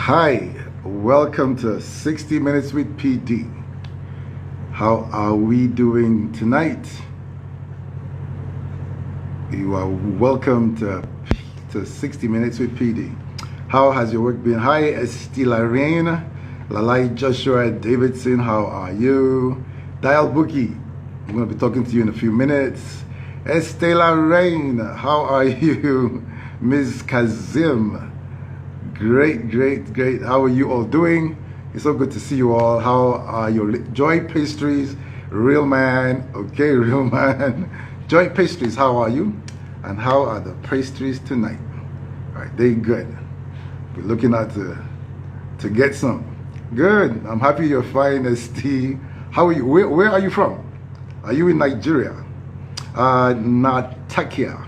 Hi, welcome to 60 Minutes with PD. How are we doing tonight? You are welcome to 60 Minutes with PD. How has your work been? Hi, Estila Rain, Lalai Joshua Davidson, how are you? Dial Bookie, I'm going to be talking to you in a few minutes. Estela Rain, how are you? Ms. Kazim, great. How are you all doing? It's so good to see you all. How are your Joy Pastries? Real man, okay, real man. Joy Pastries, how are you? And how are the pastries tonight? All right, they good. We're looking at to get some. Good. I'm happy you're fine, ST. How are you? Where are you from? Are you in Nigeria? Natakia,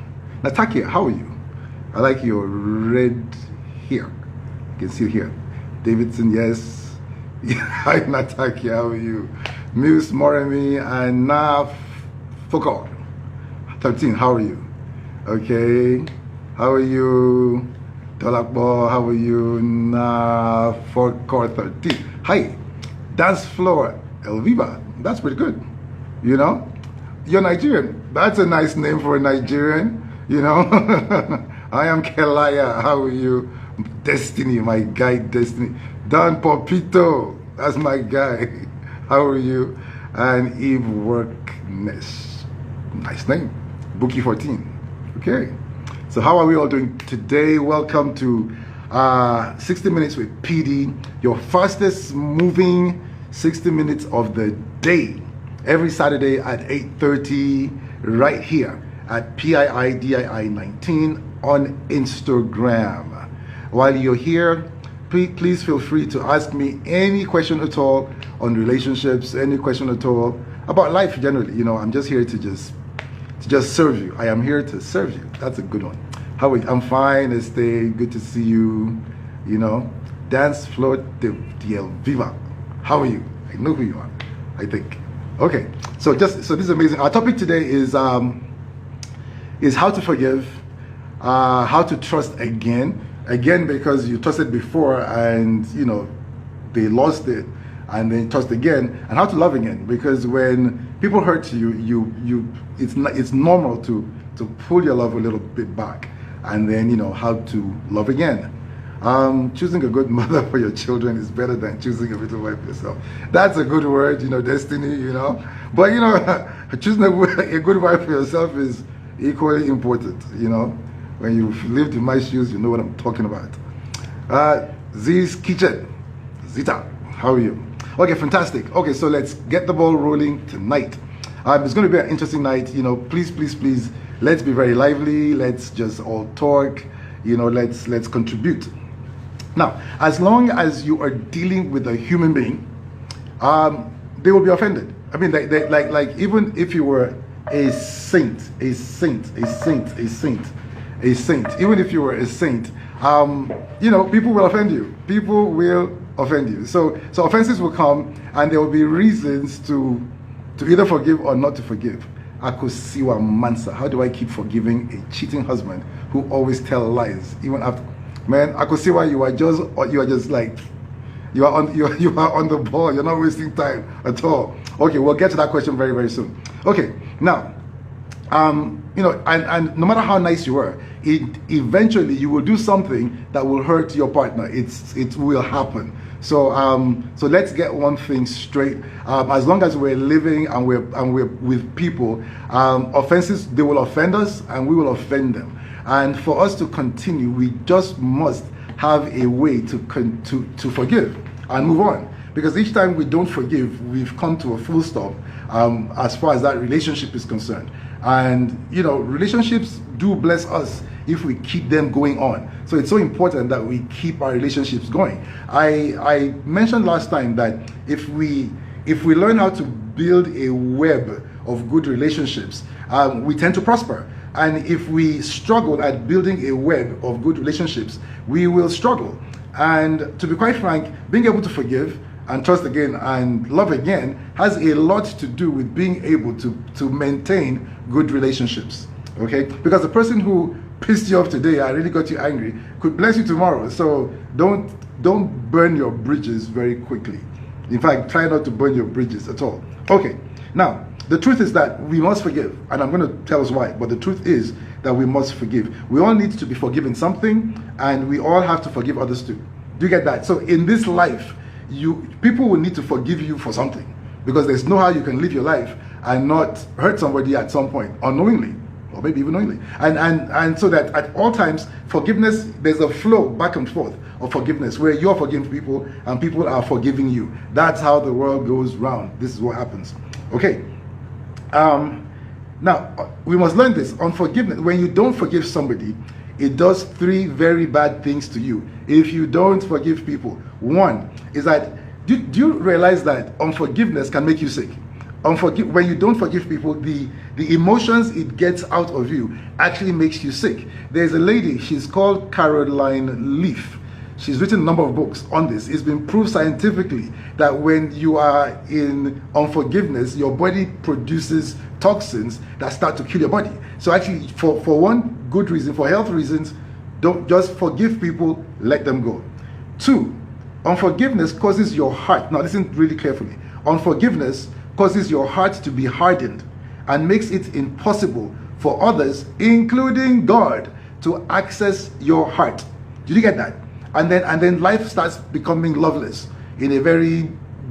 how are you? I like your red hair. You can see it here. Davidson, yes. Hi, Natakia, how are you? Muse Moremi and Naf Foucault. 13, how are you? Okay. How are you? Dolakbo, how are you? Naf Foucault 13. Hi. Dance Floor Elviva. That's pretty good. You know? You're Nigerian. That's a nice name for a Nigerian. You know? I am Kelaya. How are you? Destiny, my guy, Destiny. Don Popito, that's my guy. How are you? And Eve Workness, nice name. Bookie 14. Okay. So how are we all doing today? Welcome to 60 Minutes with PD, your fastest moving 60 minutes of the day. Every Saturday at 8:30, right here at PIIDII 19 on Instagram. While you're here, please feel free to ask me any question at all on relationships, any question at all about life generally. You know, I'm just here to just serve you. I am here to serve you. That's a good one. How are you? I'm fine, Estee. Good to see you. You know, Dance Floor de Viva. How are you? I know who you are, I think. Okay, so this is amazing. Our topic today is how to forgive, how to trust again, because you trusted before and you know they lost it, and then trust again, and how to love again, because when people hurt you, it's normal to pull your love a little bit back, and then you know how to love again. Choosing a good mother for your children is better than choosing a little wife for yourself. That's a good word, you know, Destiny, you know. But you know, choosing a good wife for yourself is equally important, you know. When you've lived in my shoes, you know what I'm talking about. Z's Kitchen. Zita, how are you? Okay, fantastic. Okay, so let's get the ball rolling tonight. It's going to be an interesting night. You know, please, let's be very lively. Let's just all talk. You know, let's contribute. Now, as long as you are dealing with a human being, they will be offended. I mean, like even if you were a saint, even if you were a saint, you know, people will offend you. People will offend you. So offenses will come, and there will be reasons to either forgive or not to forgive. Akosiwa Mansa. How do I keep forgiving a cheating husband who always tell lies even after? Man, Akosiwa, you are just like you are on the ball. You're not wasting time at all. Okay, we'll get to that question very, very soon. Okay, now, you know, and no matter how nice you are, eventually you will do something that will hurt your partner. It will happen. So so let's get one thing straight. As long as we're living and we're with people, offenses, they will offend us and we will offend them. And for us to continue, we just must have a way to forgive and move on. Because each time we don't forgive, we've come to a full stop as far as that relationship is concerned. And you know, relationships do bless us if we keep them going on. So it's so important that we keep our relationships going. I mentioned last time that if we learn how to build a web of good relationships, we tend to prosper. And if we struggle at building a web of good relationships, we will struggle. And to be quite frank, being able to forgive and trust again and love again has a lot to do with being able to maintain good relationships. Okay? Because the person who pissed you off today, I really got you angry, could bless you tomorrow. So don't don't burn your bridges very quickly. In fact, try not to burn your bridges at all. Okay, now, the truth is that we must forgive, and I'm going to tell us why, but the truth is that we must forgive. We all need to be forgiven something, and we all have to forgive others too. Do you get that? So in this life, people will need to forgive you for something, because there's no how you can live your life and not hurt somebody at some point, unknowingly, or maybe even knowingly. And so that at all times, forgiveness, there's a flow back and forth of forgiveness, where you're forgiving people and people are forgiving you. That's how the world goes round. This is what happens. Okay. Now, we must learn this. Unforgiveness, when you don't forgive somebody, it does three very bad things to you. If you don't forgive people, one is that, do you realize that unforgiveness can make you sick? When you don't forgive people, the emotions it gets out of you actually makes you sick. There's a lady, she's called Caroline Leaf. She's written a number of books on this. It's been proved scientifically that when you are in unforgiveness, your body produces toxins that start to kill your body. So actually, for one good reason, for health reasons, don't just forgive people, let them go. Two, unforgiveness causes your heart, now listen really carefully, unforgiveness causes your heart to be hardened and makes it impossible for others, including God, to access your heart. Did you get that? And then life starts becoming loveless in a very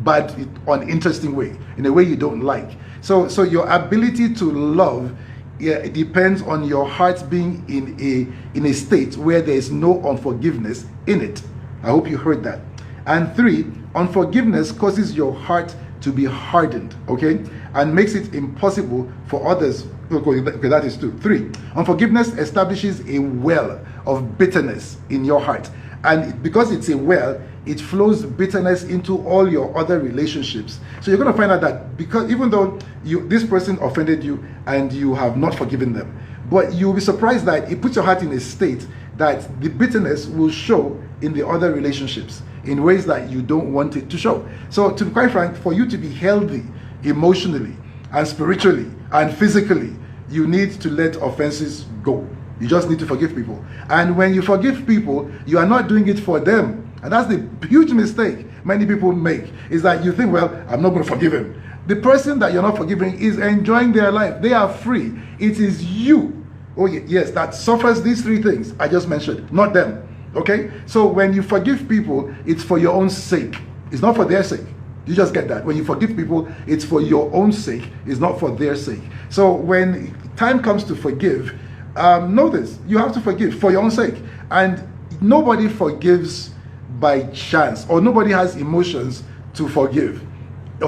bad, uninteresting way, in a way you don't like. So your ability to love, it depends on your heart being in a state where there is no unforgiveness in it. I hope you heard that. And three, unforgiveness causes your heart to be hardened, okay, and makes it impossible for others. Okay, that is two. Three, unforgiveness establishes a well of bitterness in your heart. And because it's a well, it flows bitterness into all your other relationships. So you're going to find out that, because even though this person offended you and you have not forgiven them, but you'll be surprised that it puts your heart in a state that the bitterness will show in the other relationships in ways that you don't want it to show. So to be quite frank, for you to be healthy emotionally and spiritually and physically, you need to let offenses go. You just need to forgive people. And when you forgive people, you are not doing it for them. And that's the huge mistake many people make, is that you think, well, I'm not going to forgive him. The person that you're not forgiving is enjoying their life. They are free. It is you, oh yes, that suffers these three things I just mentioned, not them. Okay? So when you forgive people, it's for your own sake. It's not for their sake. You just get that. When you forgive people, it's for your own sake. It's not for their sake. So when time comes to forgive, know this, you have to forgive for your own sake. And nobody forgives by chance, or nobody has emotions to forgive.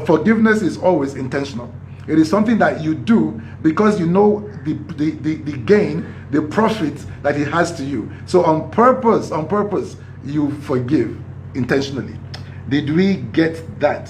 Forgiveness is always intentional. It is something that you do because you know the gain, the profit that it has to you. So on purpose, you forgive intentionally. Did we get that?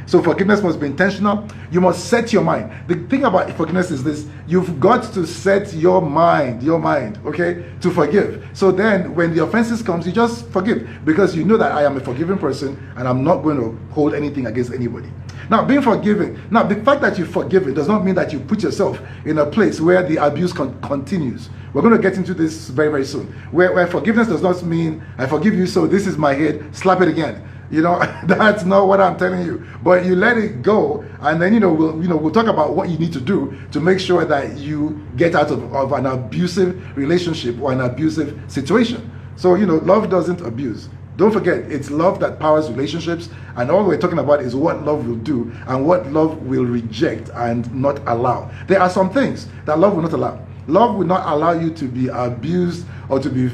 So forgiveness must be intentional. You must set your mind. The thing about forgiveness is this: you've got to set your mind, okay, to forgive. So then when the offenses comes, you just forgive, because you know that I am a forgiving person and I'm not going to hold anything against anybody. Now, being forgiving, the fact that you've forgiven does not mean that you put yourself in a place where the abuse continues. We're going to get into this very, very soon. Where forgiveness does not mean I forgive you, so this is my head, slap it again. That's not what I'm telling you. But you let it go, and then we'll talk about what you need to do to make sure that you get out of an abusive relationship or an abusive situation. So love doesn't abuse. Don't forget, it's love that powers relationships, and all we're talking about is what love will do and what love will reject and not allow. There are some things that love will not allow. Love will not allow you to be abused or to be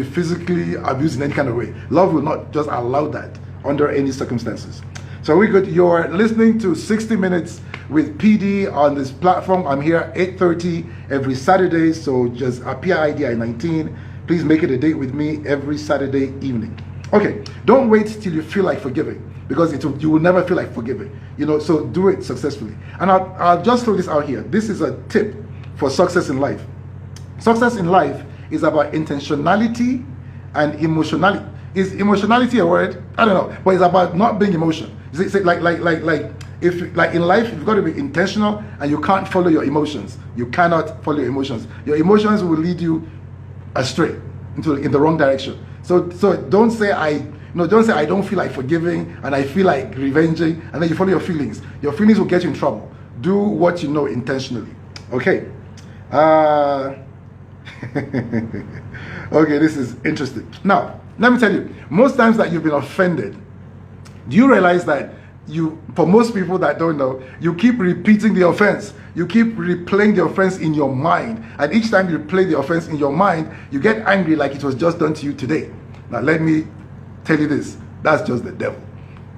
physically abused in any kind of way. Love will not just allow that under any circumstances. So we're good. You're listening to 60 Minutes with PD on this platform. I'm here at 8:30 every Saturday, so just appear ID at 19. Please make it a date with me every Saturday evening. Okay, don't wait till you feel like forgiving, because you will never feel like forgiving. So do it successfully. And I'll just throw this out here. This is a tip for success in life. Success in life is about intentionality and emotionality. Is emotionality a word? I don't know, but it's about not being emotional. Like in life, you've got to be intentional, and you can't follow your emotions. You cannot follow your emotions. Your emotions will lead you astray. in the wrong direction. So don't say don't say I don't feel like forgiving and I feel like revenging, and then you follow your feelings. Your feelings will get you in trouble. Do what you know intentionally. Okay. Okay, this is interesting. Now, let me tell you, most times that you've been offended, do you realize that for most people that don't know, you keep repeating the offense. You keep replaying the offense in your mind. And each time you play the offense in your mind, you get angry like it was just done to you today. Now, let me tell you this. That's just the devil.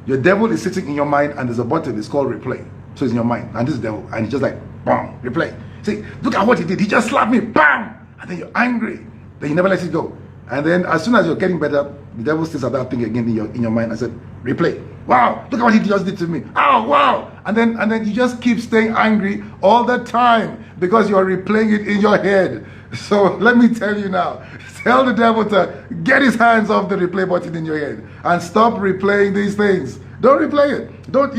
Your devil is sitting in your mind, and there's a button. It's called replay. So it's in your mind. And this is the devil. And it's just like, bam, replay. See, look at what he did. He just slapped me. Bam! And then you're angry. Then you never let it go. And then as soon as you're getting better, the devil still says that thing again in your mind and said, replay. Wow, look at what he just did to me. Oh, wow. And then you just keep staying angry all the time because you're replaying it in your head. So let me tell you now, tell the devil to get his hands off the replay button in your head and stop replaying these things. Don't replay it. Don't,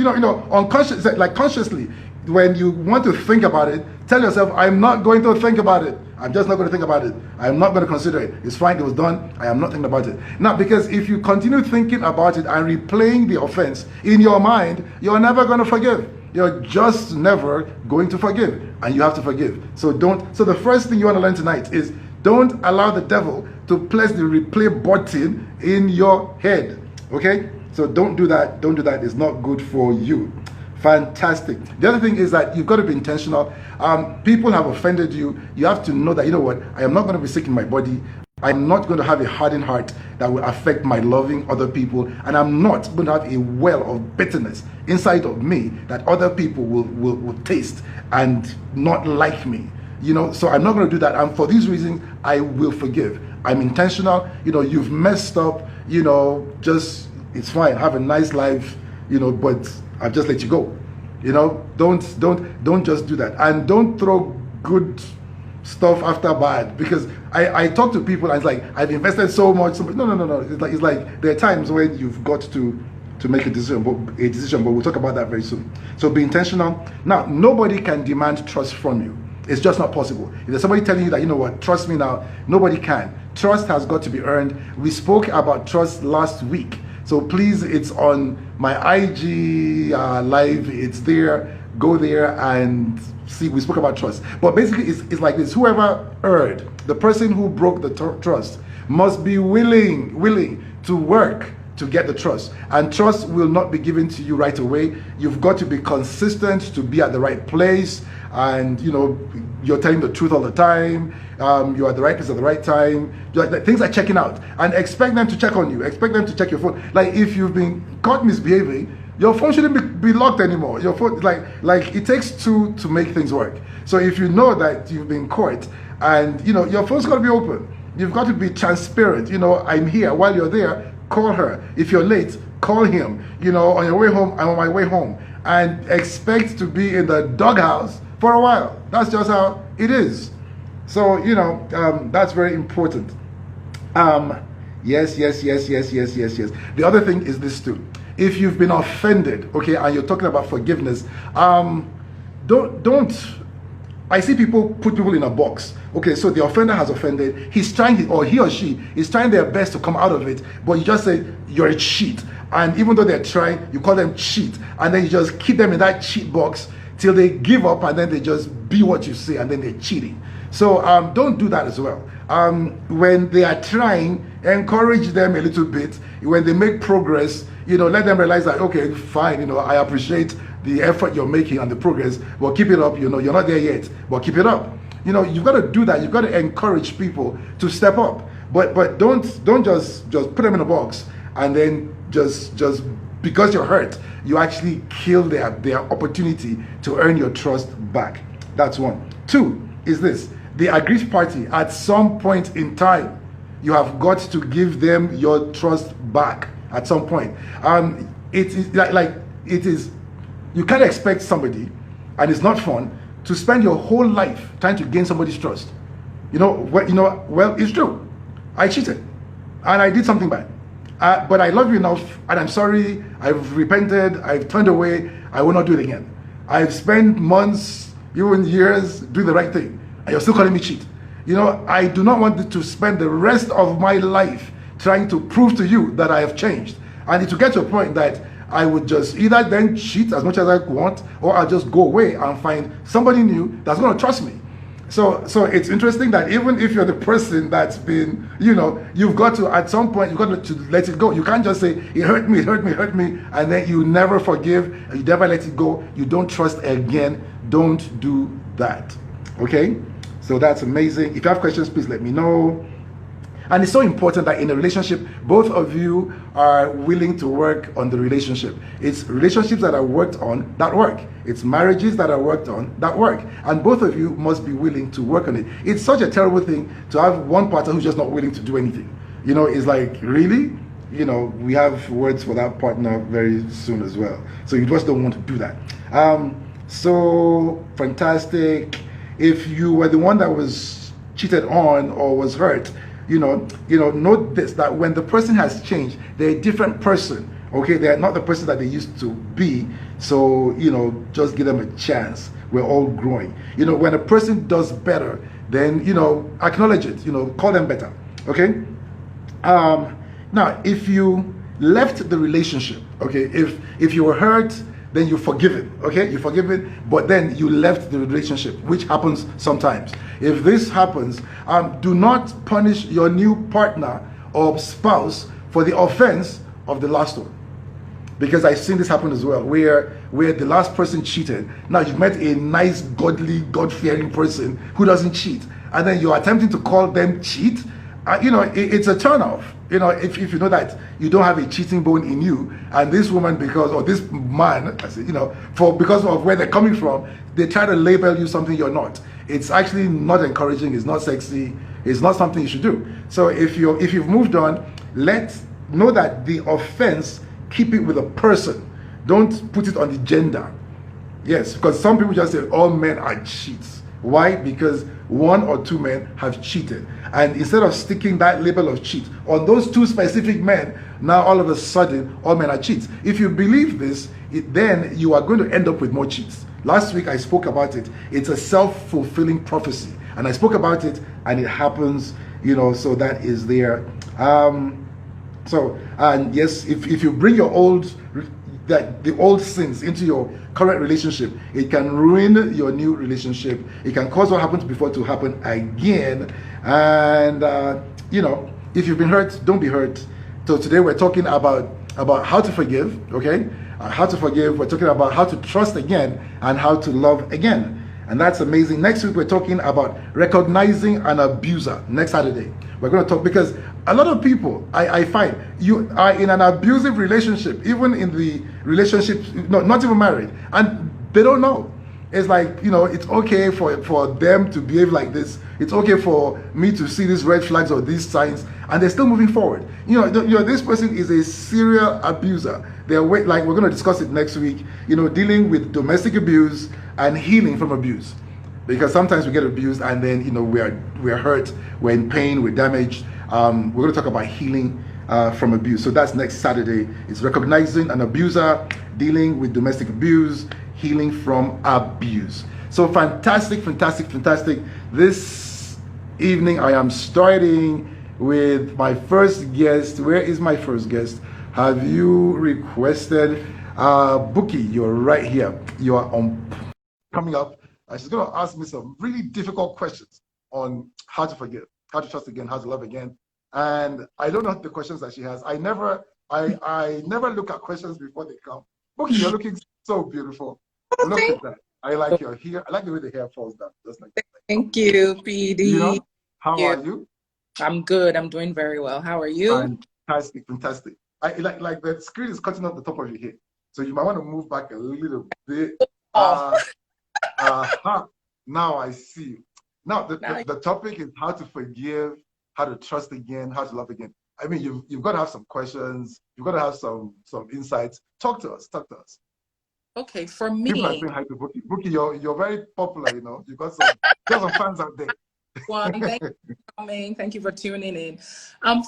unconscious, like consciously, when you want to think about it, tell yourself, I'm not going to think about it. I'm just not going to think about it. I'm not going to consider it. It's fine. It was done. I am not thinking about it. Now, because if you continue thinking about it and replaying the offense in your mind, you're never going to forgive. You're just never going to forgive. And you have to forgive. So the first thing you want to learn tonight is don't allow the devil to place the replay button in your head. Okay? So don't do that. Don't do that. It's not good for you. Fantastic. The other thing is that you've got to be intentional. People have offended you. You have to know that, you know what, I am not going to be sick in my body. I'm not going to have a hardened heart that will affect my loving other people. And I'm not going to have a well of bitterness inside of me that other people will taste and not like me. So I'm not going to do that. And for these reasons, I will forgive. I'm intentional. You've messed up, just, it's fine. Have a nice life, but I've just let you go. Don't just do that. And don't throw good stuff after bad, because I talk to people and it's like, I've invested so much. No. It's like there are times when you've got to make a decision, but we'll talk about that very soon. So be intentional. Now, nobody can demand trust from you. It's just not possible. If there's somebody telling you that, you know what, trust me now, nobody can. Trust has got to be earned. We spoke about trust last week. So please, it's on my IG live. It's there. Go there and see. We spoke about trust. But basically, it's like this. Whoever erred, the person who broke the trust, must be willing to work to get the trust. And trust will not be given to you right away. You've got to be consistent to be at the right place. And, you're telling the truth all the time. You're at the right place at the right time. Things like checking out. And expect them to check on you. Expect them to check your phone. Like, if you've been caught misbehaving, your phone shouldn't be locked anymore. Your phone, like it takes two to make things work. So if you know that you've been caught and, your phone's got to be open. You've got to be transparent. I'm here. While you're there, call her. If you're late, call him. On your way home, I'm on my way home. And expect to be in the doghouse for a while. That's just how it is. So, that's very important. Yes. The other thing is this too. If you've been offended, okay, and you're talking about forgiveness, don't. I see people put people in a box. Okay, so the offender has offended. He's trying, or he or she is trying their best to come out of it, but you just say, you're a cheat. And even though they're trying, you call them cheat. And then you just keep them in that cheat box till they give up, and then they just be what you say, and then they're cheating. So don't do that as well. When they are trying, encourage them a little bit. When they make progress, let them realize that, okay, fine, I appreciate the effort you're making and the progress, but keep it up. You're not there yet, but keep it up. You've got to do that. You've got to encourage people to step up. But don't just put them in a box and then just because you're hurt, you actually kill their opportunity to earn your trust back. That's one. Two is this: the aggrieved party, at some point in time, you have got to give them your trust back at some point. It is you can't expect somebody, and it's not fun, to spend your whole life trying to gain somebody's trust. Well, it's true. I cheated, and I did something bad. But I love you enough, and I'm sorry, I've repented, I've turned away, I will not do it again. I've spent months, even years, doing the right thing, and you're still calling me cheat. You know, I do not want to spend the rest of my life trying to prove to you that I have changed. And it will get to a point that I would just either then cheat as much as I want, or I'll just go away and find somebody new that's going to trust me. So it's interesting that even if you're the person that's been, you know, you've got to, at some point, you've got to let it go. You can't just say, it hurt me, it hurt me, it hurt me, and then you never forgive, you never let it go, you don't trust again. Don't do that. Okay? So that's amazing. If you have questions, please let me know. And it's so important that in a relationship, both of you are willing to work on the relationship. It's relationships that are worked on that work. It's marriages that are worked on that work. And both of you must be willing to work on it. It's such a terrible thing to have one partner who's just not willing to do anything. You know, it's like, really? You know, we have words for that partner very soon as well. So you just don't want to do that. So fantastic. If you were the one that was cheated on or was hurt, note this, that when the person has changed, they're a different person. Okay, they're not the person that they used to be. So, just give them a chance. We're all growing. When a person does better, then, acknowledge it, call them better. Okay? Now, if you left the relationship, okay, if you were hurt, then you forgive it, okay? You forgive it, but then you left the relationship, which happens sometimes. If this happens, do not punish your new partner or spouse for the offense of the last one. Because I've seen this happen as well, where the last person cheated. Now you've met a nice, godly, God-fearing person who doesn't cheat, and then you're attempting to call them cheat. It's a turnoff. If you know that you don't have a cheating bone in you, and this woman, or this man, because of where they're coming from, they try to label you something you're not. It's actually not encouraging. It's not sexy. It's not something you should do. So if you've moved on, know that the offense, keep it with a person. Don't put it on the gender. Yes, because some people just say all men are cheats. Why? Because one or two men have cheated. And instead of sticking that label of cheat on those two specific men, now all of a sudden, all men are cheats. If you believe this, then you are going to end up with more cheats. Last week I spoke about it. It's a self-fulfilling prophecy. And I spoke about it, and it happens, so that is there. And yes, if you bring your the old sins into your current relationship, it can ruin your new relationship. It can cause what happened before to happen again. And if you've been hurt, don't be hurt. So today we're talking about how to forgive. Okay, how to forgive. We're talking about how to trust again and how to love again. And that's amazing. Next week, we're talking about recognizing an abuser. Next Saturday, we're going to talk, because a lot of people, I find, you are in an abusive relationship, even in the relationship, not even married, and they don't know. It's like, it's okay for them to behave like this. It's okay for me to see these red flags or these signs, and they're still moving forward. This person is a serial abuser. We're going to discuss it next week, dealing with domestic abuse and healing from abuse. Because sometimes we get abused and then, we're hurt, we're in pain, we're damaged. We're going to talk about healing from abuse. So that's next Saturday. It's recognizing an abuser, dealing with domestic abuse, healing from abuse. So fantastic. This evening I am starting with my first guest. Where is my first guest? Have you requested Bookie? You're right here. You are on. Coming up, she's going to ask me some really difficult questions on how to forgive, how to trust again, how to love again. And I don't know the questions that she has. I never look at questions before they come. Bookie, you're looking so beautiful. Look at that. I like your hair. I like the way the hair falls down, just like that. Thank you, PD. How are you? I'm good. I'm doing very well. How are you? Fantastic. I like the screen is cutting off the top of your head, so you might want to move back a little bit. Now I see you. Now the topic is how to forgive, how to trust again, how to love again. I mean, you've got to have some questions. You've got to have some insights. Talk to us. Okay, for me, people are saying hi to Bookie. Bookie, you're very popular. You've got some fans out there. One, thank you for coming. Thank you for tuning in.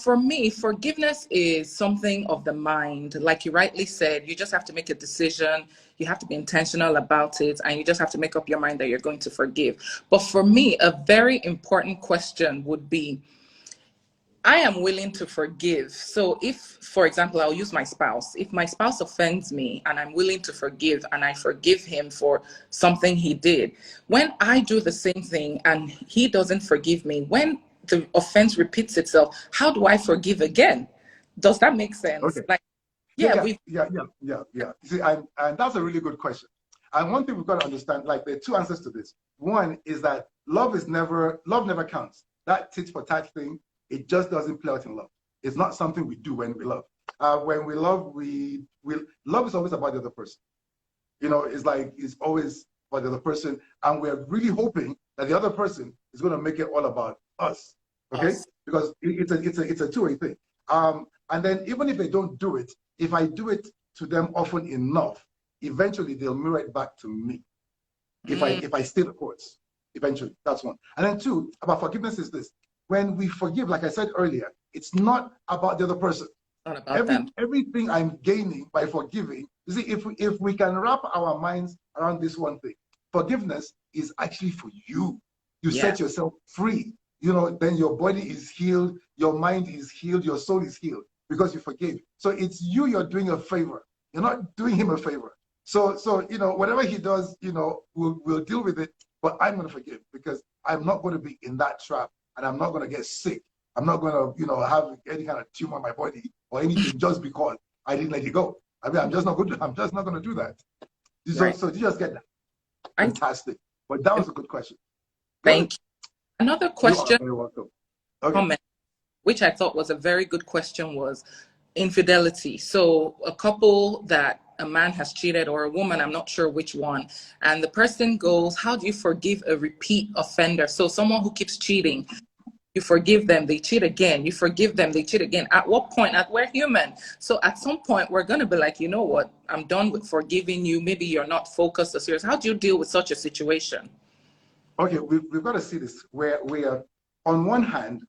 For me, forgiveness is something of the mind. Like you rightly said, you just have to make a decision. You have to be intentional about it, and you just have to make up your mind that you're going to forgive. But for me, a very important question would be, I am willing to forgive. So if, for example, I'll use my spouse. If my spouse offends me and I'm willing to forgive and I forgive him for something he did, when I do the same thing and he doesn't forgive me, when the offense repeats itself, how do I forgive again? Does that make sense? Okay. Like, Yeah, yeah, yeah. See, and that's a really good question. And one thing we've got to understand, like there are two answers to this. One is that love never counts. That tit for tat thing, it just doesn't play out in love. It's not something we do when we love. When we love, love is always about the other person. You know, it's always about the other person, and we're really hoping that the other person is going to make it all about us. Okay, us. because it's a two-way thing. And then even if they don't do it, if I do it to them often enough, eventually they'll mirror it back to me. If I stay the course, eventually. That's one. And then two, about forgiveness is this. When we forgive, like I said earlier, it's not about the other person. Not about them. Everything I'm gaining by forgiving, you see, if we can wrap our minds around this one thing, forgiveness is actually for you. You set yourself free. You know, then your body is healed, your mind is healed, your soul is healed because you forgave. So it's you're doing a favor. You're not doing him a favor. So you know, whatever he does, you know, we'll deal with it. But I'm going to forgive because I'm not going to be in that trap, and I'm not going to get sick. I'm not going to, you know, have any kind of tumor in my body or anything just because I didn't let it go. I mean, I'm just not going to do that. So you just get that. Fantastic. But that was a good question. Thank you. Another question, you are very welcome. Okay. Comment, which I thought was a very good question, was infidelity. So a couple that a man has cheated, or a woman, I'm not sure which one, and the person goes, how do you forgive a repeat offender? So someone who keeps cheating, you forgive them, they cheat again, you forgive them, they cheat again. At what point? We're human, so at some point we're going to be like, you know what, I'm done with forgiving you. Maybe you're not focused or serious. How do you deal with such a situation? Okay, we've got to see this where on one hand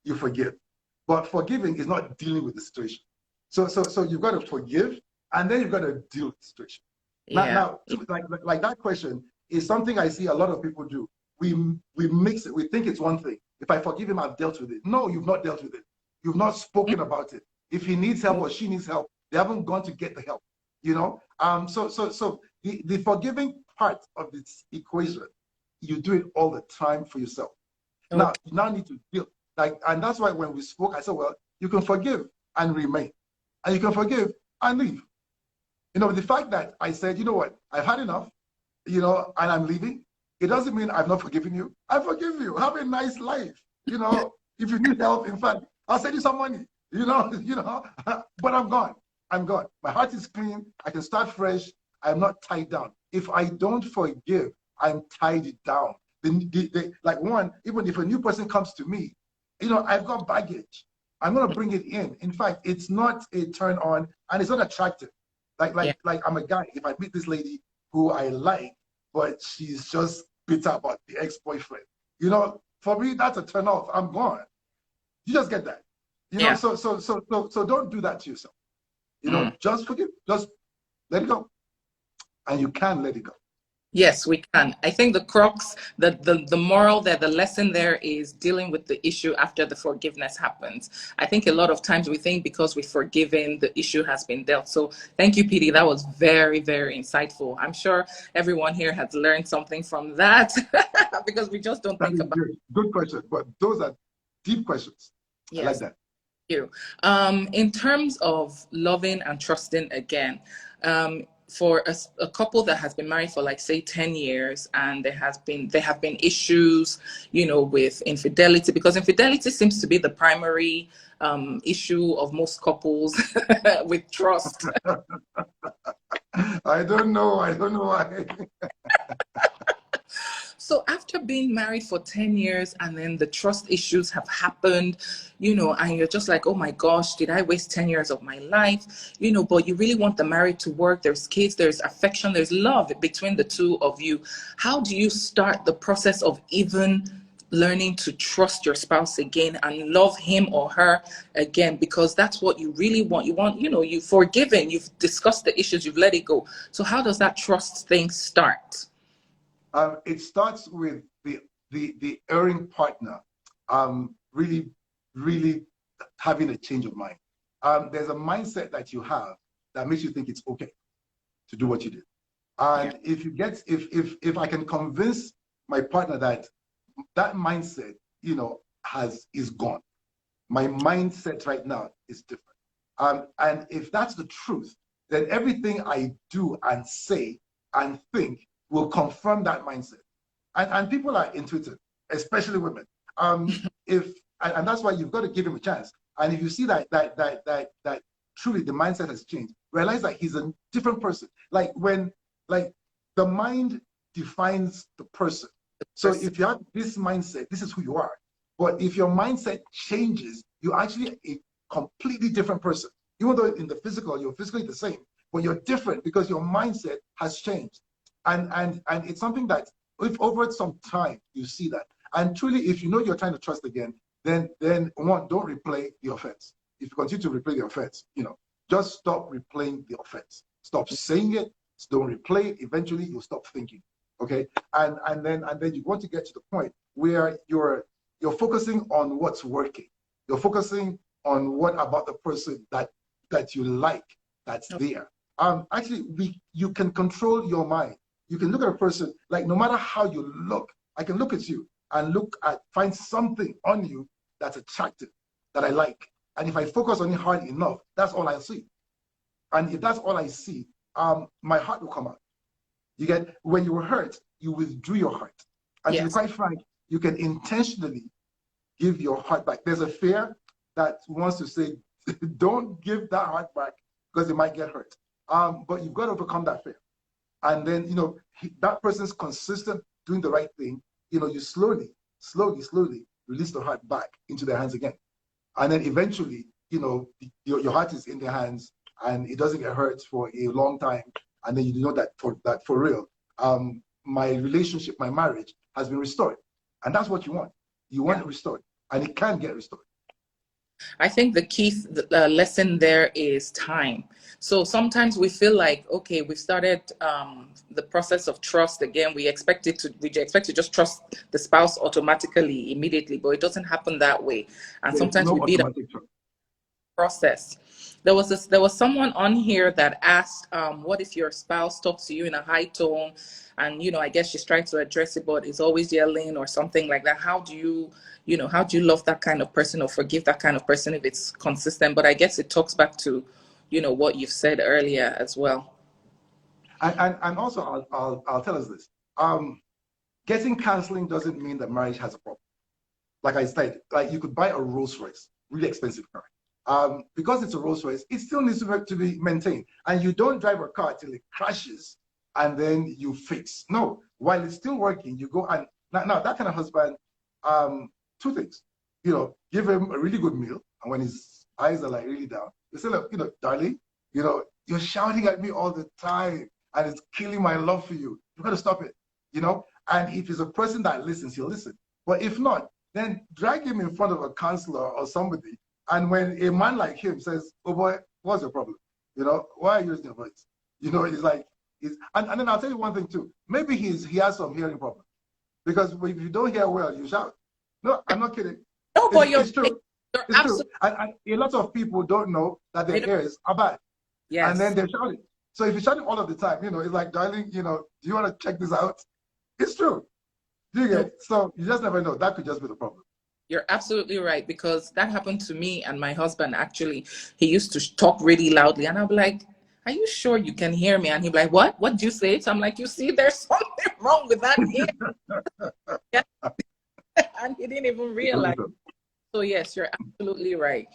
you forgive, but forgiving is not dealing with the situation. So you've got to forgive, and then you've got to deal with the situation. Now, like that question is something I see a lot of people do. We mix it. We think it's one thing. If I forgive him, I've dealt with it. No, you've not dealt with it. You've not spoken about it. If he needs help or she needs help, they haven't gone to get the help. You know. So the forgiving part of this equation, you do it all the time for yourself. Okay. Now you now need to deal. And that's why when we spoke, I said, well, you can forgive and remain, and you can forgive and leave. You know, the fact that I said, you know what, I've had enough, you know, and I'm leaving, it doesn't mean I've not forgiven you. I forgive you. Have a nice life. You know, if you need help, in fact, I'll send you some money. You know, but I'm gone. I'm gone. My heart is clean. I can start fresh. I'm not tied down. If I don't forgive, I'm tied down. Like one, even if a new person comes to me, you know, I've got baggage. I'm gonna bring it in. In fact, it's not a turn on, and it's not attractive. Like I'm a guy. If I meet this lady who I like, but she's just bitter about the ex-boyfriend, you know, for me that's a turn off. I'm gone. You just get that, you know. So don't do that to yourself. You know, just forgive. Just let it go, and you can let it go. Yes, we can. I think the crux, the moral there, the lesson there is dealing with the issue after the forgiveness happens. I think a lot of times we think because we've forgiven, the issue has been dealt. So thank you, PD. That was very, very insightful. I'm sure everyone here has learned something from that because we just don't think about it. Good question, but those are deep questions. Yes. I like that. Thank you. In terms of loving and trusting again, for a couple that has been married for, like, say 10 years, and there have been issues, you know, with infidelity, because infidelity seems to be the primary issue of most couples with trust. I don't know why. So after being married for 10 years and then the trust issues have happened, you know, and you're just like, oh my gosh, did I waste 10 years of my life? You know, but you really want the marriage to work. There's kids, there's affection, there's love between the two of you. How do you start the process of even learning to trust your spouse again and love him or her again, because that's what you really want. You want, you've forgiven, you've discussed the issues, you've let it go. So how does that trust thing start? It starts with the erring partner really, really having a change of mind. There's a mindset that you have that makes you think it's okay to do what you did. And if I can convince my partner that mindset, is gone. My mindset right now is different. And if that's the truth, then everything I do and say and think will confirm that mindset. And people are intuitive, especially women. And that's why you've got to give him a chance. And if you see that truly the mindset has changed, realize that he's a different person. Like the mind defines the person. So if you have this mindset, this is who you are. But if your mindset changes, you're actually a completely different person. Even though in the physical, you're physically the same, but you're different because your mindset has changed. And it's something that if over some time you see that. And truly, if you know you're trying to trust again, then one, don't replay the offense. If you continue to replay the offense, just stop replaying the offense. Stop saying it. Don't replay it. Eventually, you'll stop thinking. Okay, and then you want to get to the point where you're focusing on what's working. You're focusing on what about the person that you like that's there. Actually, you can control your mind. You can look at a person, like no matter how you look, I can look at you and find something on you that's attractive, that I like. And if I focus on it hard enough, that's all I see. And if that's all I see, my heart will come out. You get, when you were hurt, you withdrew your heart. And to be quite frank, you can intentionally give your heart back. There's a fear that wants to say, don't give that heart back because it might get hurt. But you've got to overcome that fear. And then, that person's consistent doing the right thing, you slowly release the heart back into their hands again. And then eventually, your heart is in their hands and it doesn't get hurt for a long time. And then you know that for real, my relationship, my marriage has been restored. And that's what you want. You want it restored. And it can get restored. I think the key lesson there is time. So sometimes we feel like, okay, we've started the process of trust again. We expect to just trust the spouse automatically, immediately, but it doesn't happen that way. And sometimes we beat up the process. There was someone on here that asked, what if your spouse talks to you in a high tone and, I guess she's trying to address it, but is always yelling or something like that. How do you love that kind of person or forgive that kind of person if it's consistent? But I guess it talks back to, what you've said earlier as well. And also, I'll tell us this. Getting counseling doesn't mean that marriage has a problem. Like I said, like you could buy a Rolls Royce, really expensive car. Because it's a Rolls Royce, it still needs to be maintained. And you don't drive a car till it crashes and then you fix. No, while it's still working, you go and now that kind of husband, two things. Give him a really good meal, and when his eyes are like really down, you say, look, darling, you're shouting at me all the time and it's killing my love for you. You've got to stop it. And if he's a person that listens, he'll listen. But if not, then drag him in front of a counselor or somebody. And when a man like him says, oh boy, what's your problem? Why are you using your voice? It's like, and then I'll tell you one thing too. Maybe he has some hearing problem. Because if you don't hear well, you shout. No, I'm not kidding. No, but it's true. It's true. And a lot of people don't know that their ears are bad. Yes. And then they're shouting. So if you're shouting all of the time, it's like, darling, do you want to check this out? It's true. Do you get it? So you just never know. That could just be the problem. You're absolutely right, because that happened to me and my husband. Actually, he used to talk really loudly and I'll be like, are you sure you can hear me? And he'd be like, what did you say? So I'm like, you see, there's something wrong with that ear. And he didn't even realize. So yes, you're absolutely right.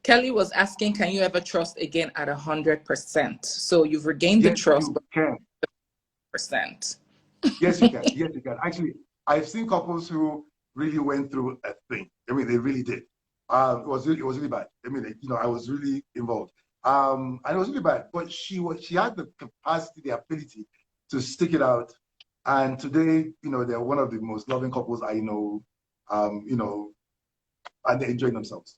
Kelly was asking, can you ever trust again at 100%? So you've regained the trust, but 100%. Yes, you can. Yes, you can. Actually, I've seen couples who really went through a thing. I mean, they really did. It was really bad. I mean, I was really involved. And it was really bad. But she had the capacity, the ability to stick it out. And today, they're one of the most loving couples I know. you know, and they're enjoying themselves.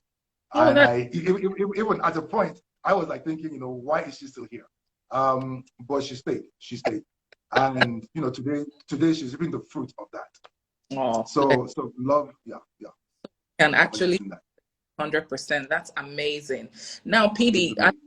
Oh, And that even at a point, I was like thinking, you know, why is she still here? But she stayed. She stayed. And you know, today she's reaping the fruit of that. oh, So love, yeah, yeah, can actually 100% that. 100%. That's amazing. Now, It's PD, amazing.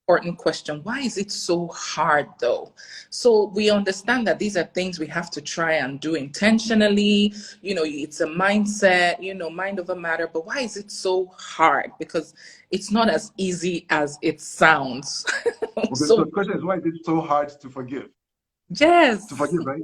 important question. Why is it so hard though? So we understand that these are things we have to try and do intentionally. You know, it's a mindset, you know, mind over matter. But why is it so hard? Because it's not as easy as it sounds. Okay, so So the question is, why is it so hard to forgive? To yes, forgive, right?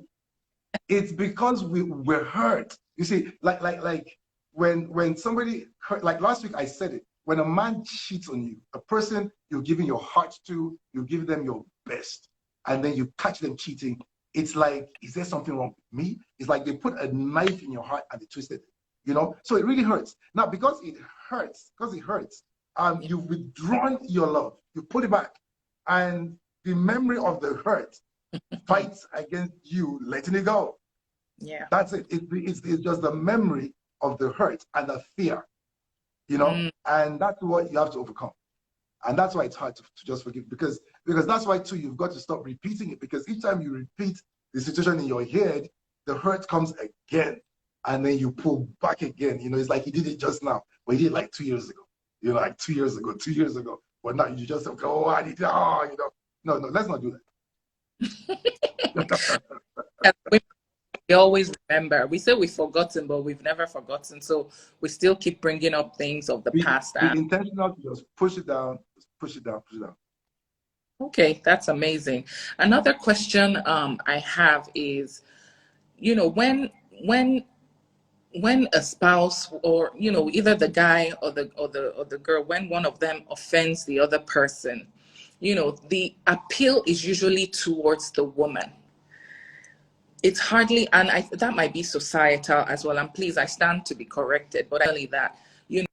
It's because we're hurt. You see, like when somebody hurt, like last week I said it. When a man cheats on you, a person you're giving your heart to, you give them your best, and then you catch them cheating. It's like, is there something wrong with me? It's like they put a knife in your heart and they twisted it. You know, so it really hurts. Now, because it hurts, you've withdrawn your love, you put it back, and the memory of the hurt fights against you letting it go. yeah. That's it. It's just the memory of the hurt and the fear, you know, Mm, and that's what you have to overcome. And that's why it's hard to just forgive because that's why too you've got to stop repeating it because each time you repeat the situation in your head, the hurt comes again, and then you pull back again. You know, it's like he did it just now, but he did it like 2 years ago. You know, like 2 years ago, 2 years ago. But now you just go, oh, I need, oh, you know, no, let's not do that. yes, we always remember. We say we've forgotten, but we've never forgotten. So we still keep bringing up things of the past. Be intentional to just push it down, push it down, push it down. Okay, that's amazing. Another question I have is, you know, when a spouse or you know either the guy or the girl, when one of them offends the other person, you know, the appeal is usually towards the woman. It's hardly, and that might be societal as well. And please, I stand to be corrected, but only that. You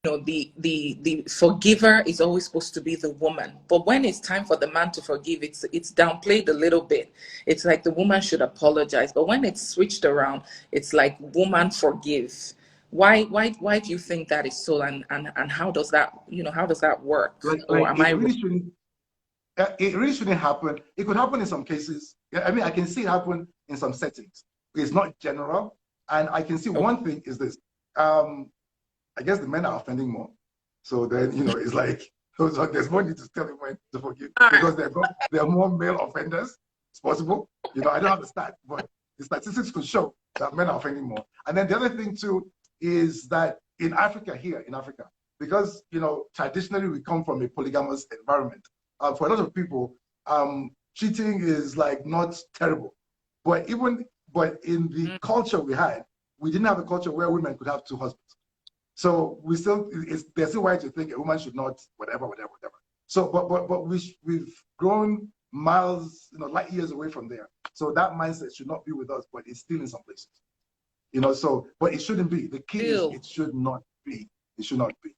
know, the forgiver is always supposed to be the woman, but when it's time for the man to forgive, it's downplayed a little bit. It's like the woman should apologize, but when it's switched around, it's like woman forgive. Why do you think that is so, and how does that, you know, how does that work, or Like am I wrong? it really shouldn't happen. It could happen in some cases. Yeah, I mean, I can see it happen in some settings. It's not general. And I can see Okay. one thing is this. Um, I guess the men are offending more. So then, you know, it's like, so there's more need to tell them when to forgive All right. because there are more male offenders. It's possible. You know, I don't have the stat, but the statistics could show that men are offending more. And then the other thing too is that in Africa, because, you know, traditionally we come from a polygamous environment. For a lot of people, cheating is like not terrible. But in the Mm, culture we had, we didn't have a culture where women could have two husbands. So there's still why to think a woman should not whatever. So but we've grown miles, you know, light years away from there. So that mindset should not be with us, but it's still in some places. You know, so but it shouldn't be. The key is still, it should not be. It should not be.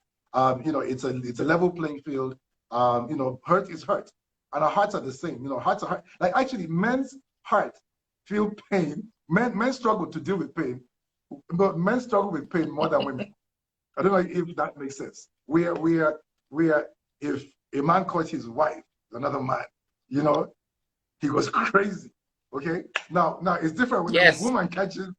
You know, it's a level playing field. You know, hurt is hurt, and our hearts are the same. You know, hearts are hurt. Like actually, men's heart feel pain. Men struggle to deal with pain, but men struggle with pain more than women. I don't know if that makes sense. We are if a man caught his wife, another man, you know, he goes crazy. Okay. Now it's different when a yes. woman catches him.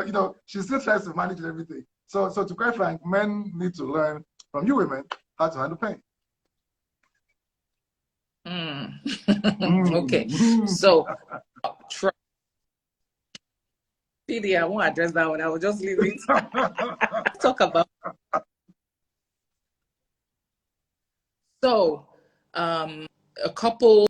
You know, she still tries to manage everything. So to be quite frank, men need to learn from you women how to handle pain. Mm. Okay, Mm. so try, PD, I won't address that one. I will just leave it. Talk about so a couple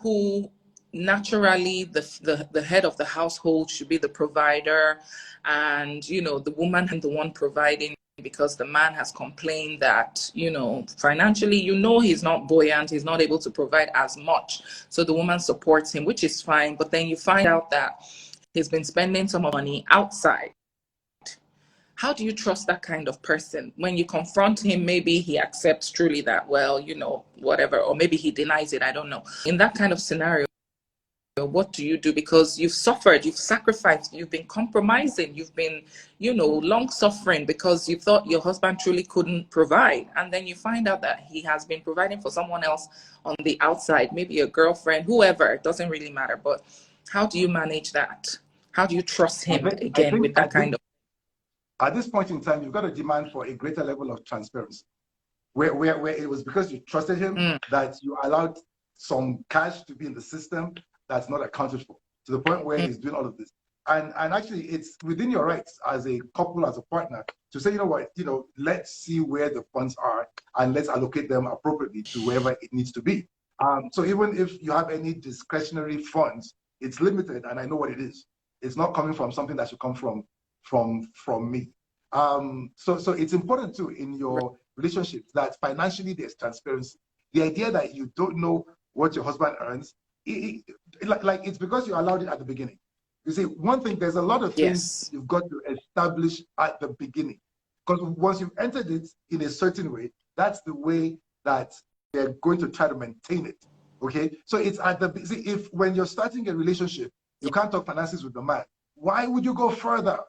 who naturally the head of the household should be the provider, and you know the woman and the one providing, because the man has complained that, you know, financially, you know, he's not buoyant, he's not able to provide as much, so the woman supports him, which is fine, but then you find out that he's been spending some money outside. How do you trust that kind of person? When you confront him, maybe he accepts truly that, well, you know, whatever, or maybe he denies it, I don't know. In that kind of scenario, what do you do? Because you've suffered, you've sacrificed, you've been compromising, you've been, long suffering because you thought your husband truly couldn't provide. And then you find out that he has been providing for someone else on the outside, maybe a girlfriend, whoever, it doesn't really matter. But how do you manage that? How do you trust him I again think with that kind of? at this point in time, you've got to demand for a greater level of transparency. Where it was because you trusted him that you allowed some cash to be in the system that's not accounted for, to the point where he's doing all of this. And actually, it's within your rights as a couple, as a partner, to say, you know what, let's see where the funds are and let's allocate them appropriately to wherever it needs to be. So even if you have any discretionary funds, it's limited, and I know what it is. It's not coming from something that should come from me. So it's important too in your relationships that financially there's transparency. The idea that you don't know what your husband earns, it's because you allowed it at the beginning. You see, one thing, there's a lot of things you've got to establish at the beginning. Because once you've entered it in a certain way, that's the way that they're going to try to maintain it. Okay? So it's at the, see, if when you're starting a relationship, you can't talk finances with the man, why would you go further?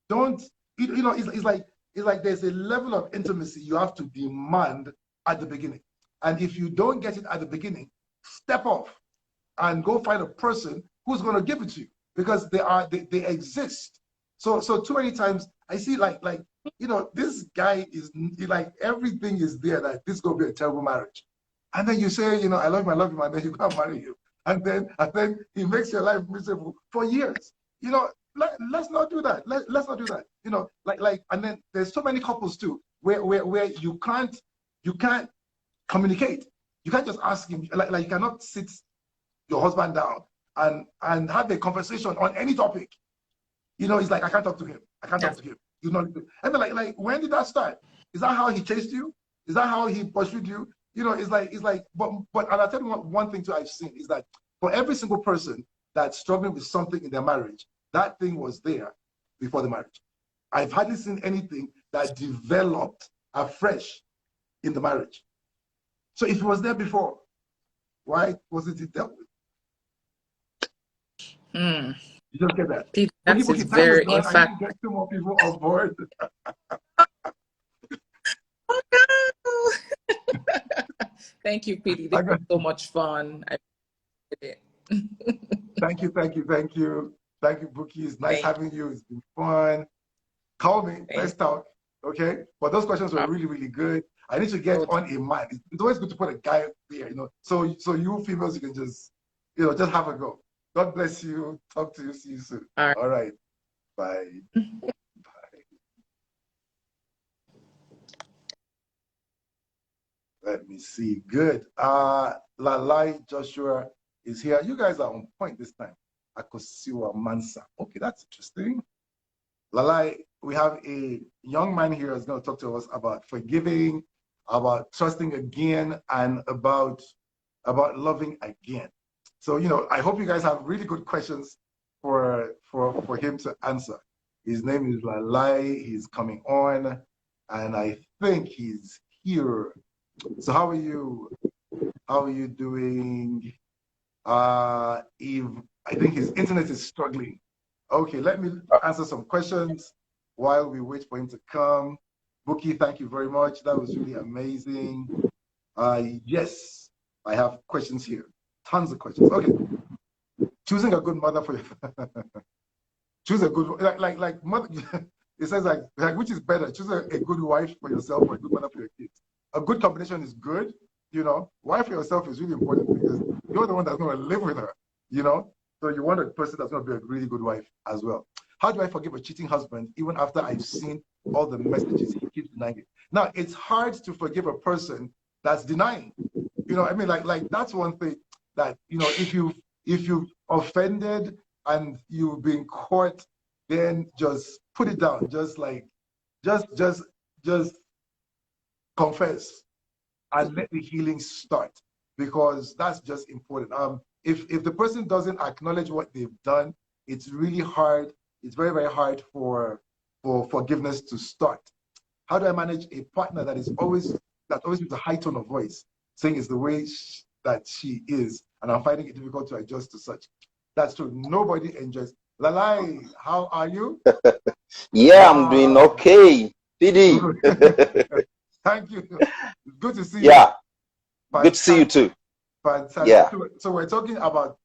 Don't, it's like there's a level of intimacy you have to demand at the beginning. And if you don't get it at the beginning, step off and go find a person who's going to give it to you, because they exist. So too many times I see this guy is like, everything is there that this is going to be a terrible marriage. And then you say, I love him, and then you can't marry you. And then he makes your life miserable for years. Let's not do that. Let's not do that. And then there's so many couples too, where you can't communicate. You can't just ask him, you cannot sit your husband down and have a conversation on any topic. It's like, I can't talk to him. I can't talk to him. And then like, when did that start? Is that how he chased you? Is that how he pursued you? It's like, but and I'll tell you one thing too I've seen is that for every single person that's struggling with something in their marriage, that thing was there before the marriage. I've hardly seen anything that developed afresh in the marriage. So if it was there before, why wasn't it dealt with? You just get that. Pete, that is very, in fact. I need to get two more people on board. Oh no! Thank you, Pete. This was so much fun. I appreciate it. Thank you, Buki. It's nice having you. It's been fun. Call me. Let's talk. Okay? But those questions were really, really good. I need to get on a man. It's always good to put a guy there, So you females, you can just, just have a go. God bless you. Talk to you. See you soon. All right. Bye. Bye. Let me see. Good. Lalai Joshua is here. You guys are on point this time. Akosiwa Mansa. Okay, that's interesting. Lalai, we have a young man here who's going to talk to us about forgiving, about trusting again, and about loving again. So, I hope you guys have really good questions for him to answer. His name is Lalai. He's coming on, and I think he's here. So how are you? How are you doing? Eve, I think his internet is struggling. Okay, let me answer some questions while we wait for him to come. Buki, thank you very much. That was really amazing. Yes, I have questions here. Tons of questions. Okay. Choosing a good mother for your choose a good like mother. It says like which is better? Choose a good wife for yourself or a good mother for your kids. A good combination is good. Wife for yourself is really important because you're the one that's going to live with her. So you want a person that's going to be a really good wife as well. How do I forgive a cheating husband even after I've seen all the messages he keeps denying it? Now, it's hard to forgive a person that's denying. Like that's one thing that, if you've offended and you've been caught, then just put it down. Just confess and let the healing start, because that's just important. If the person doesn't acknowledge what they've done, it's really hard. It's very, very hard for forgiveness to start. How do I manage a partner that always with a high tone of voice, saying it's the way that she is, and I'm finding it difficult to adjust to such? That's true. Nobody enjoys. Lalai, how are you? Yeah, I'm doing Wow. okay. PD. Thank you. Good to see you. Yeah, good to see you Fantastic. too. Fantastic. Yeah. So we're talking about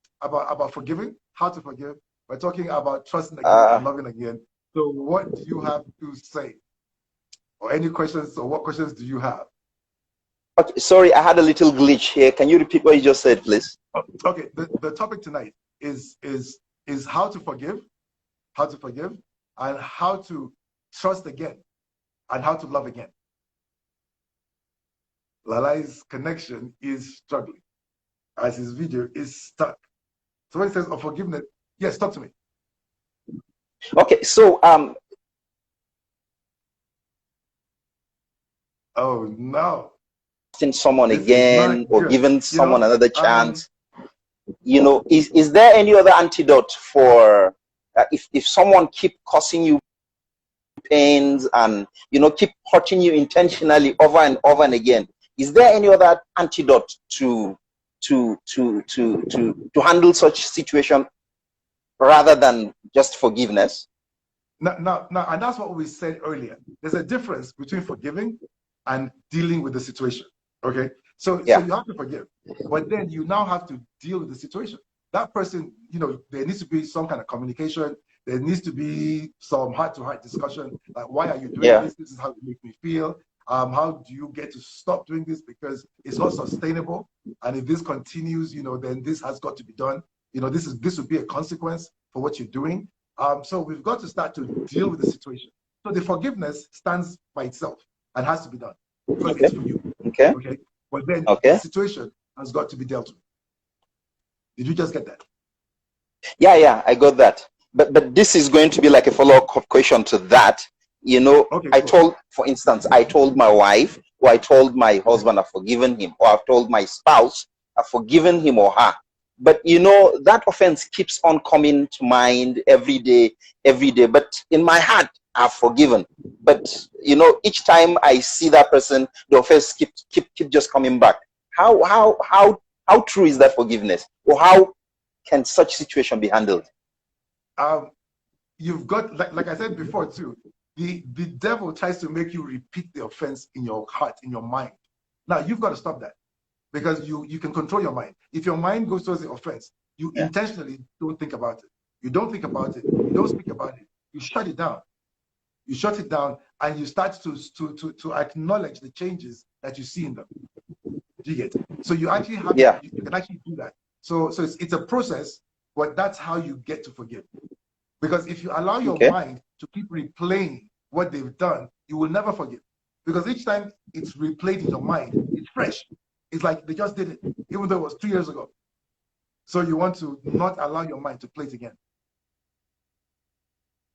forgiving, how to forgive. We're talking about trusting again and Uh, loving again. So what do you have to say? Or any questions? Or what questions do you have? okay, sorry, I had a little glitch here. Can you repeat what you just said, please? Okay. The topic tonight is how to forgive, and how to trust again, and how to love again. Lalai's connection is struggling as his video is stuck. So when it says of forgiveness, yes, talk to me. Okay, so Oh no, trusting someone this is again not or good. giving You someone know, another chance, is there any other antidote for if someone keep causing you pains and keep hurting you intentionally over and over and again, is there any other antidote to handle such situation rather than just forgiveness? now, and that's what we said earlier. There's a difference between forgiving and dealing with the situation. Okay, so Yeah. you have to forgive, but then you now have to deal with the situation. That person, there needs to be some kind of communication. There needs to be some heart-to-heart discussion. Like, why are you doing this? This is how you make me feel. How do you get to stop doing this? Because it's not sustainable. And if this continues, then this has got to be done. This would be a consequence for what you're doing. So we've got to start to deal with the situation. So the forgiveness stands by itself and has to be done because it's for you. Okay. Okay. But then Okay. the situation has got to be dealt with. Did you just get that? Yeah, I got that. But this is going to be like a follow-up question to that. Okay, for instance, I told my wife, or I told my husband I've forgiven him, or I've told my spouse I've forgiven him or her. But that offense keeps on coming to mind every day. But in my heart, I've forgiven. But each time I see that person, the offense keep just coming back. How true is that forgiveness? Or how can such situation be handled? You've got, like I said before too, the devil tries to make you repeat the offense in your heart, in your mind. Now you've got to stop that because you can control your mind. If your mind goes towards the offense, you intentionally don't think about it. You don't think about it. You don't speak about it. You shut it down. You shut it down and you start to acknowledge the changes that you see in them. Do you get it? So you actually have you can actually do that. So it's a process, but that's how you get to forgive. Because if you allow your mind to keep replaying what they've done, you will never forgive. Because each time it's replayed in your mind, it's fresh. It's like they just did it, even though it was 2 years ago. So you want to not allow your mind to play it again.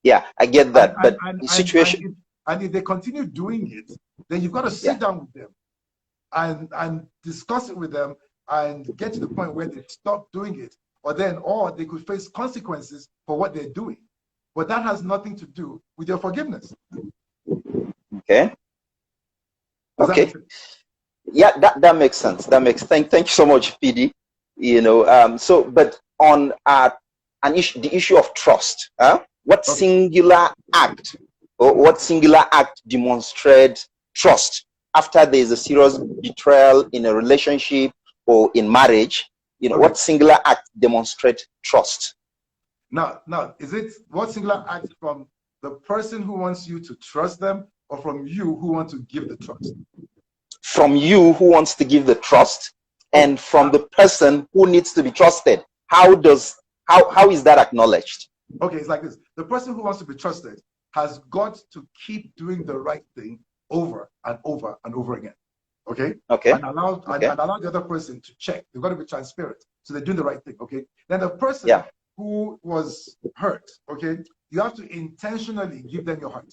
Yeah, I get that. But the situation. And if they continue doing it, then you've got to sit down with them and discuss it with them and get to the point where they stop doing it. Or they could face consequences for what they're doing. But that has nothing to do with your forgiveness. Okay. Okay. Yeah, that makes sense. Thank you so much, PD. But on the issue of trust, what singular act demonstrates trust after there is a serious betrayal in a relationship or in marriage? What singular act demonstrates trust? Now, is it what singular act from the person who wants you to trust them or from you who want to give the trust? From you who wants to give the trust and from the person who needs to be trusted. How is that acknowledged? Okay, it's like this. The person who wants to be trusted has got to keep doing the right thing over and over and over again. Okay? And allow the other person to check. They've got to be transparent. So they're doing the right thing. Okay? Then the person who was hurt, okay, you have to intentionally give them your heart.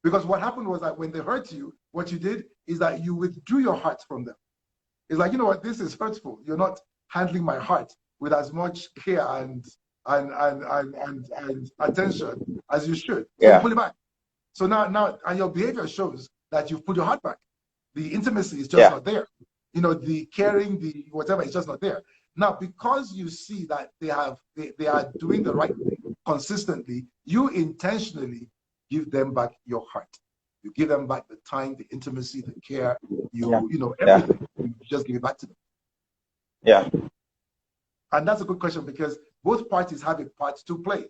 Because what happened was that when they hurt you, what you did is that you withdrew your heart from them. It's like, you know what, this is hurtful. You're not handling my heart with as much care and attention as you should. So you pull it back. So now and your behavior shows that you've put your heart back. The intimacy is just not there. The caring, the whatever is just not there. Now, because you see that they are doing the right thing consistently, you intentionally give them back your heart. You give them back the time, the intimacy, the care, everything. You just give it back to them. Yeah. And that's a good question, because both parties have a part to play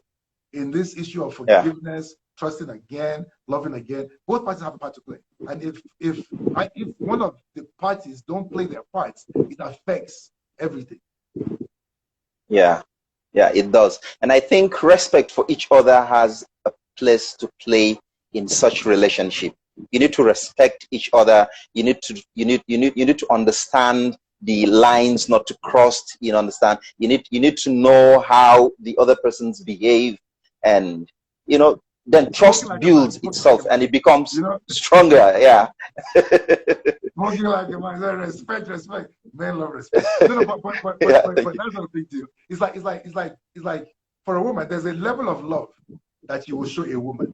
in this issue of forgiveness, trusting again, loving again. Both parties have a part to play. And if one of the parties don't play their parts, it affects everything. Yeah, it does. And I think respect for each other has a place to play in such relationship. You need to respect each other. You need to understand the lines not to cross. Understand. You need to know how the other persons behave, and then trust builds itself, and it becomes stronger. Yeah. Smoking like a man. Respect. Men love respect. No, but that's not a big deal. It's like for a woman, there's a level of love that you will show a woman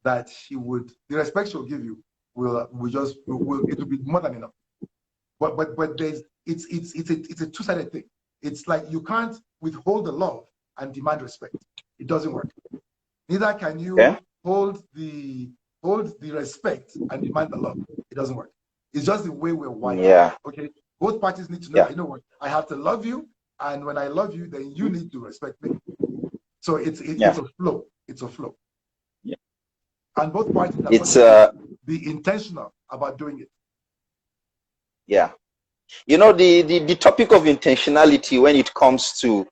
that the respect she'll give you will be more than enough. But it's a two-sided thing. It's like you can't withhold the love and demand respect. It doesn't work. Neither can you hold the respect and demand the love. It doesn't work. It's just the way we're wired. Yeah. Okay. Both parties need to know. You know what? I have to love you, and when I love you, then you need to respect me. So it's a flow. It's a flow. Yeah. And both parties have to be intentional about doing it. Yeah. The topic of intentionality when it comes to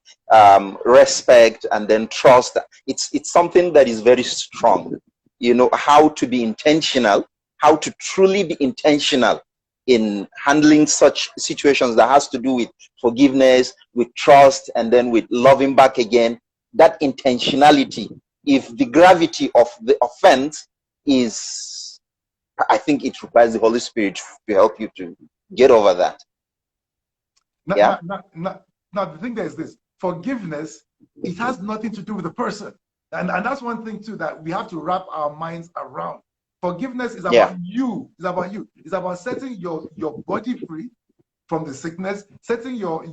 respect and then trust, it's something that is very strong. How to be intentional, how to truly be intentional in handling such situations that has to do with forgiveness, with trust, and then with loving back again. That intentionality, if the gravity of the offense is, I think it requires the Holy Spirit to help you to get over that. Now, the thing there is this: forgiveness, it has nothing to do with the person. And that's one thing too that we have to wrap our minds around. Forgiveness is about you. It's about you. It's about setting your body free from the sickness, setting your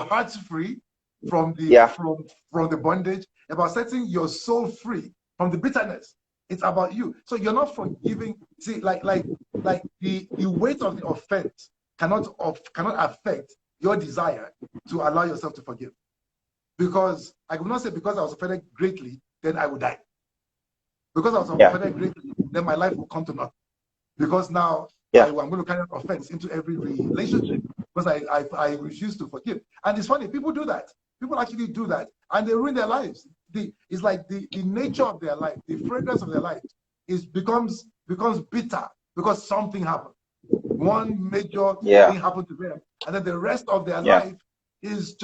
heart free from the bondage, about setting your soul free from the bitterness. It's about you. So you're not forgiving. See, like the weight of the offense cannot affect your desire to allow yourself to forgive. Because I could not say, because I was offended greatly, then I would die. Because I was offended greatly, then my life will come to nothing. Because now I'm going to carry an offense into every relationship because I refuse to forgive. And it's funny, people do that. People actually do that, and they ruin their lives. It's like the nature of their life, the fragrance of their life becomes bitter because something happened. One major thing happened to them, and then the rest of their life is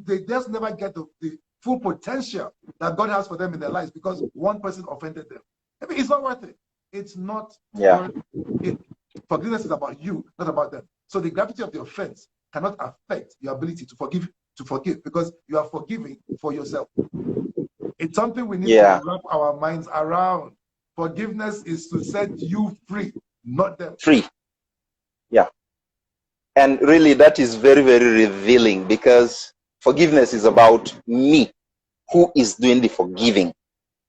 they just never get the full potential that God has for them in their lives because one person offended them. I mean, it's not worth it. It's not worth it. Forgiveness is about you, not about them. So the gravity of the offense cannot affect your ability to forgive because you are forgiving for yourself. It's something we need to wrap our minds around. Forgiveness is to set you free, not them. Free. Yeah. And really, that is very, very revealing because forgiveness is about me, who is doing the forgiving,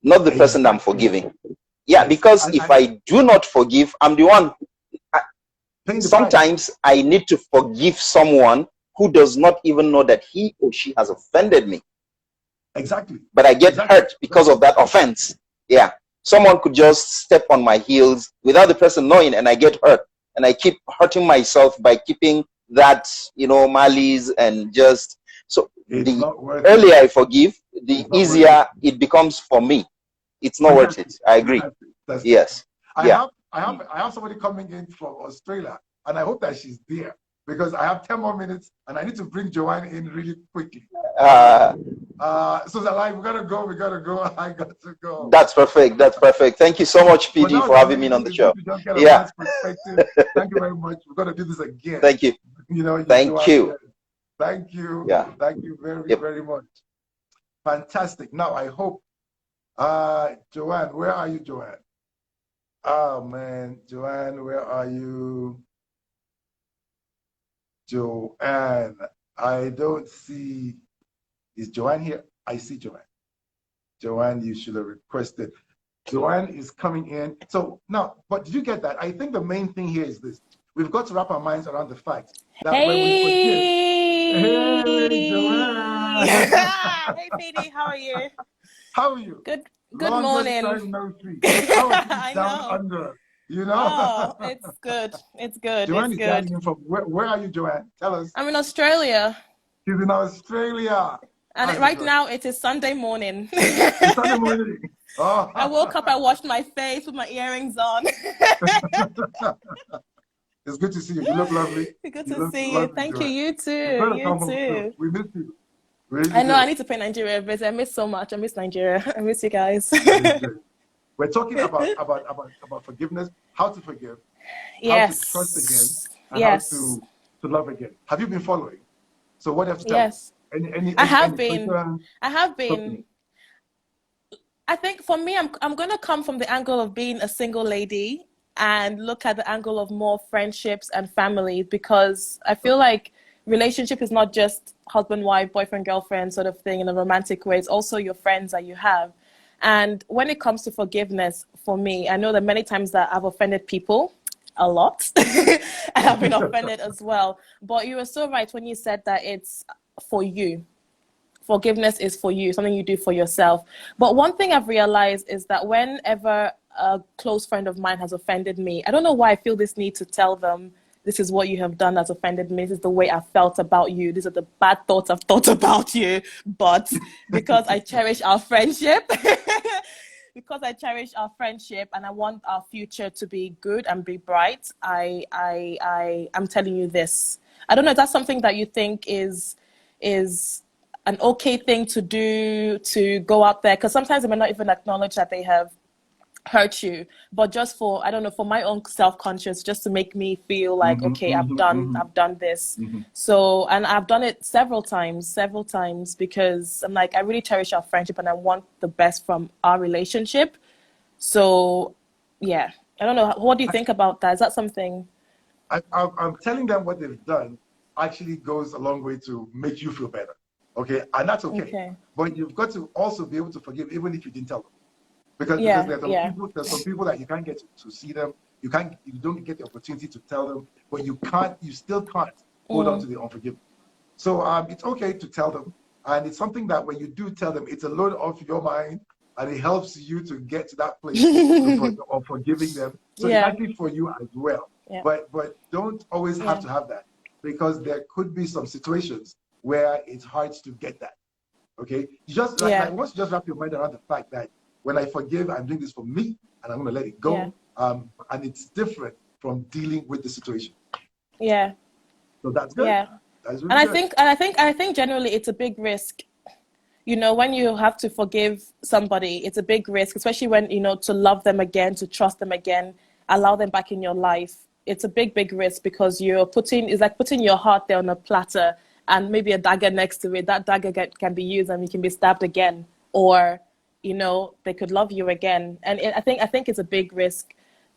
not the person I'm forgiving. Yeah, because if I do not forgive, I'm the one. Sometimes I need to forgive someone who does not even know that he or she has offended me. Exactly. But I get hurt because of that offense. Yeah. Someone could just step on my heels without the person knowing, and I get hurt. And I keep hurting myself by keeping that, malice and just so the earlier I forgive, the easier it becomes for me. It's not worth it. I agree. Yes. I have somebody coming in from Australia, and I hope that she's there because I have 10 more minutes, and I need to bring Joanne in really quickly. So we gotta go. I got to go. That's perfect. Thank you so much, PD, for having me on the show. Thank you very much. We're gonna do this again. Thank you. Thank you. Thank you. Yeah. Thank you very, very much. Fantastic. Now I hope Joanne, where are you, Joanne? Oh man, Joanne, where are you? Joanne. I don't see, is Joanne here? I see Joanne. Joanne, you should have requested. Joanne is coming in. So now, but did you get that? I think the main thing here is this. We've got to wrap our minds around the fact that when we forgive, hey, Joanne. Hey, PD, how are you? How are you? Good Longest morning. time no see. How are you I down know. under? You know? Oh, it's good. It's good. Joanne It's is good. dialing in from, where are you, Joanne? Tell us. I'm in Australia, She's in Australia. and How's it right going? now it is Sunday morning. It's Sunday morning. Oh. I woke up, I washed my face with my earrings on. It's good to see you. You look lovely. Good You to look see you. lovely, Thank you. Joanne. You You too. better You come home soon. too. We miss you. We really I know. do. I need to pay Nigeria a visit. I miss so much. I miss Nigeria. I miss you guys. Really do. We're talking about forgiveness, how to forgive, how to trust again, Yes. and how to love again. Have you been following? So what do you have to tell us? Yes. Any I have quick, been. I have been. something? I think for me, I'm going to come from the angle of being a single lady and look at the angle of more friendships and families, because I feel like relationship is not just husband, wife, boyfriend, girlfriend sort of thing in a romantic way. It's also your friends that you have. And when it comes to forgiveness, for me, I know that many times that I've offended people a lot and I've been offended as well. But you were so right when you said that it's for you. Forgiveness is for you, something you do for yourself. But one thing I've realized is that whenever a close friend of mine has offended me, I don't know why I feel this need to tell them, this is what you have done that's offended me. This is the way I felt about you. These are the bad thoughts I've thought about you. But because I cherish our friendship, because I cherish our friendship and I want our future to be good and be bright, I'm telling you this. I don't know if that's something that you think is an okay thing to do, to go out there, because sometimes they may not even acknowledge that they have hurt you, but just for, I don't know, for my own self-conscious, just to make me feel like, okay, I've done this. So, and I've done it several times, because I'm like, I really cherish our friendship and I want the best from our relationship. So yeah, I don't know, what do you think about that? Is that something? I'm telling them what they've done actually goes a long way to make you feel better. Okay, and that's okay. But you've got to also be able to forgive even if you didn't tell them. Because there's some people that you can't get to see them, you don't get the opportunity to tell them, but you still can't hold on to the unforgiveness. So it's okay to tell them, and it's something that when you do tell them, it's a load off your mind, and it helps you to get to that place of forgiving them. So it's actually for you as well. Yeah. But don't always have to have that, because there could be some situations where it's hard to get that. Okay, you just like once you just wrap your mind around the fact that when I forgive, I'm doing this for me, and I'm going to let it go. And it's different from dealing with the situation. Yeah. So that's good. Yeah. That's really and good. I think generally it's a big risk. You know, when you have to forgive somebody, it's a big risk, especially when, you know, to love them again, to trust them again, allow them back in your life. It's a big, big risk, because it's like putting your heart there on a platter and maybe a dagger next to it. That dagger can be used and you can be stabbed again, or, you know, they could love you again. And I think it's a big risk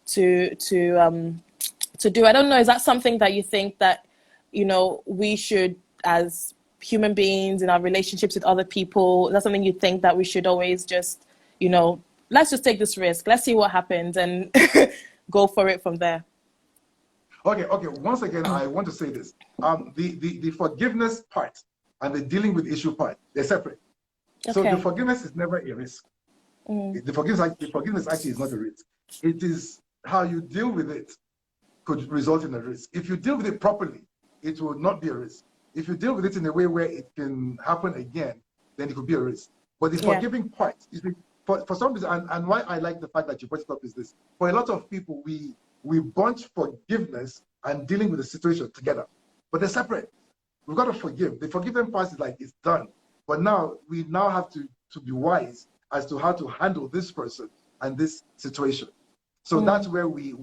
to do. I don't know, is that something that you think that, you know, we should, as human beings in our relationships with other people, that's something you think that we should always just, you know, let's just take this risk, let's see what happens and go for it from there? Okay. Once again, I want to say this. The forgiveness part and the dealing with issue part, they're separate. Okay. So the forgiveness is never a risk. The forgiveness actually is not a risk. It is how you deal with it could result in a risk. If you deal with it properly, it will not be a risk. If you deal with it in a way where it can happen again, then it could be a risk. But the forgiving part, you see, for some reason, and why I like the fact that you brought it up is this: for a lot of people, we bunch forgiveness and dealing with the situation together, but they're separate. We've got to forgive. The forgiving part is like, it's done. But now we have to be wise as to how to handle this person and this situation. So that's where we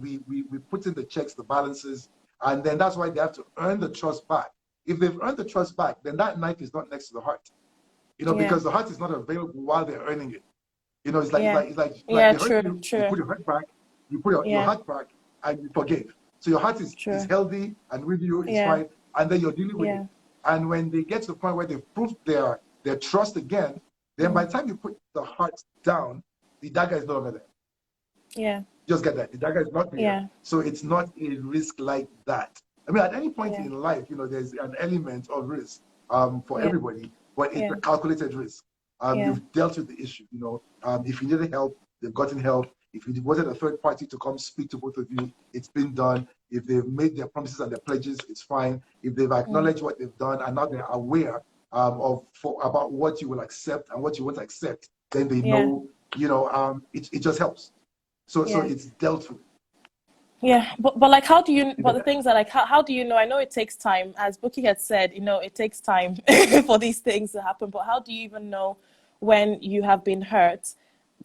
put in the checks, the balances, and then that's why they have to earn the trust back. If they've earned the trust back, then that knife is not next to the heart, you know, because the heart is not available while they're earning it. You know, it's like they hurt you, you put your heart back, you put your heart back, and you forgive. So your heart is healthy and with you, it's fine, and then you're dealing with it. And when they get to the point where they've proved their trust again, then by the time you put the heart down, the dagger is no longer there. Yeah. Just get that. The dagger is not there. Yeah. So it's not a risk like that. I mean, at any point Yeah. in life, there's an element of risk for Yeah. everybody, but it's Yeah. a calculated risk. Yeah. You've dealt with the issue. If you needed help, they've gotten help. If you wanted a third party to come speak to both of you, it's been done. If they've made their promises and their pledges, it's fine. If they've acknowledged what they've done and now they're aware about what you will accept and what you won't accept, then they know. It just helps. So it's dealt with. Yeah, but like, how do you? But the things are like, how do you know? I know it takes time, as Buki had said. It takes time for these things to happen. But how do you even know when you have been hurt?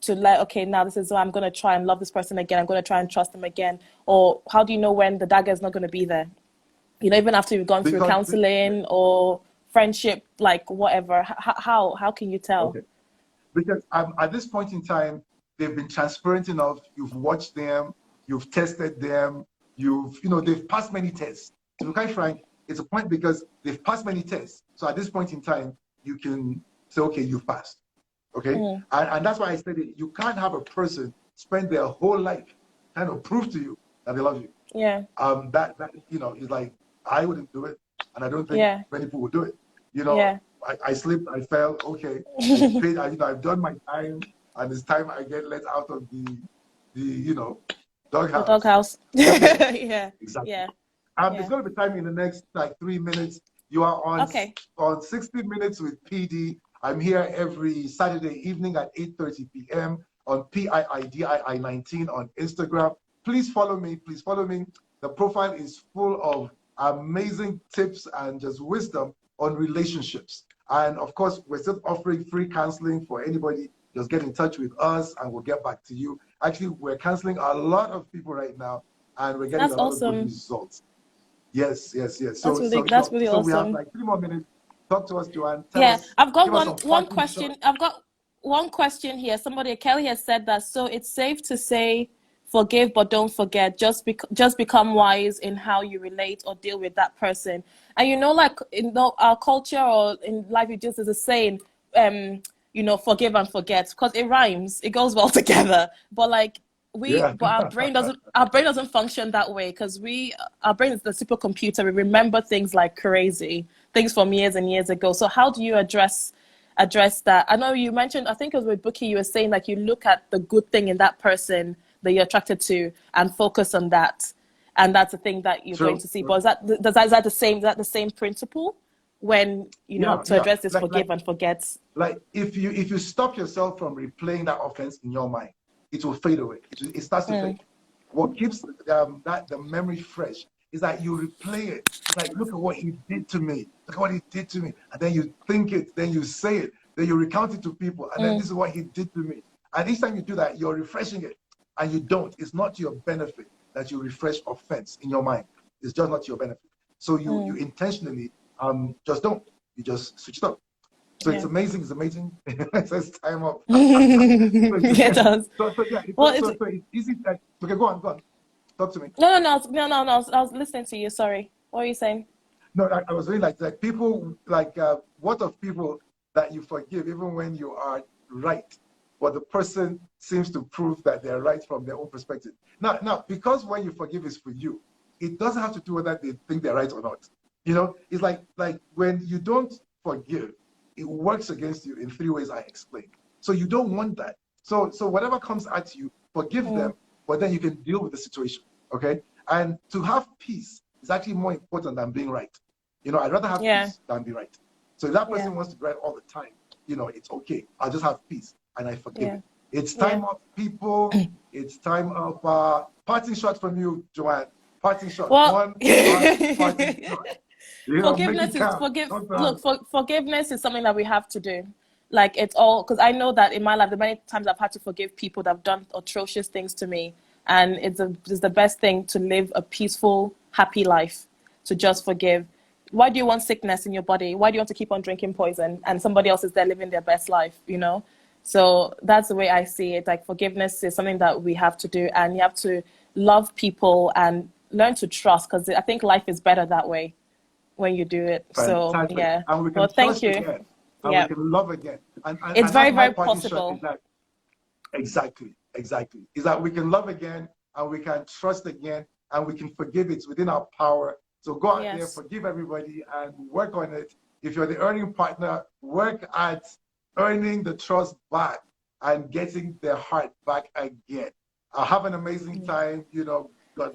To okay, now this is I'm going to try and love this person again. I'm going to try and trust them again. Or how do you know when the dagger is not going to be there? Even after you've gone through counseling or friendship, like whatever. How can you tell? Okay. Because at this point in time, they've been transparent enough. You've watched them. You've tested them. They've passed many tests. To be quite frank, it's a point because they've passed many tests. So at this point in time, you can say, okay, you've passed. Okay? And that's why I said it. You can't have a person spend their whole life trying to prove to you that they love you. Yeah. That is like, I wouldn't do it. And I don't think many people would do it. I slipped, I fell, okay. I paid, I've done my time, and it's time I get let out of the doghouse. The doghouse. Yeah. Exactly. Yeah. It's going to be time in the next 3 minutes. You are on 60 Minutes with PD. I'm here every Saturday evening at 8:30 p.m. on PIIDII19 on Instagram. Please follow me. Please follow me. The profile is full of amazing tips and just wisdom on relationships. And of course, we're still offering free counseling for anybody. Just get in touch with us and we'll get back to you. Actually, we're counseling a lot of people right now and we're getting a lot of good results. Yes. So that's really awesome. We have 3 more minutes. Talk to us, Joanne. I've got one question. I've got one question here. Kelly has said that, so it's safe to say forgive but don't forget. Just become wise in how you relate or deal with that person. And like in our culture or in life, it just is a saying, forgive and forget, because it rhymes. It goes well together. But but our brain doesn't function that way, because our brain is the supercomputer. We remember things like crazy, things from years and years ago. So how do you address that? I know you mentioned, I think it was with Buki, you were saying like you look at the good thing in that person that you're attracted to and focus on that, and that's the thing that you're going to see. But is that the same principle when to address this forgive and forget? Like if you stop yourself from replaying that offense in your mind, it will fade away. It starts to fade. What keeps the memory fresh is that you replay it. It's like, look at what he did to me. Look at what he did to me. And then you think it, then you say it, then you recount it to people, and then this is what he did to me. And each time you do that, you're refreshing it. And you don't. It's not to your benefit that you refresh offense in your mind. It's just not to your benefit. So you intentionally just don't. You just switch it up. So it's amazing. It's amazing. It says time up. It does. So it's easy. Okay, go on. Talk to me. No. I was listening to you. Sorry. What are you saying? No, I was really like people, what of people that you forgive even when you are right, but the person seems to prove that they're right from their own perspective. Now, because when you forgive is for you, it doesn't have to do whether they think they're right or not. It's like when you don't forgive, it works against you in 3 ways I explained. So you don't want that. So whatever comes at you, forgive them, but then you can deal with the situation, okay? And to have peace is actually more important than being right. I'd rather have peace than be right. So if that person wants to be right all the time, it's okay. I'll just have peace and I forgive it. It's time of people. It's time of parting shot from you, Joanne. Parting shot. One parting shot. Forgiveness is something that we have to do. Like, it's all, because I know that in my life, the many times I've had to forgive people that have done atrocious things to me, and it's the best thing to live a peaceful, happy life, to just forgive. Why do you want sickness in your body? Why do you want to keep on drinking poison and somebody else is there living their best life, So that's the way I see it. Like, forgiveness is something that we have to do, and you have to love people and learn to trust, because I think life is better that way. when you do it. So Fantastic. yeah. And we can Well, thank trust you. again. And Yeah. we can love again. And It's that's very, my very parting shot possible. is that exactly. Is that we can love again and we can trust again and we can forgive. It's within our power. So go out there, Yes. forgive everybody and work on it. If you're the earning partner, work at earning the trust back and getting their heart back again. Have an amazing time. God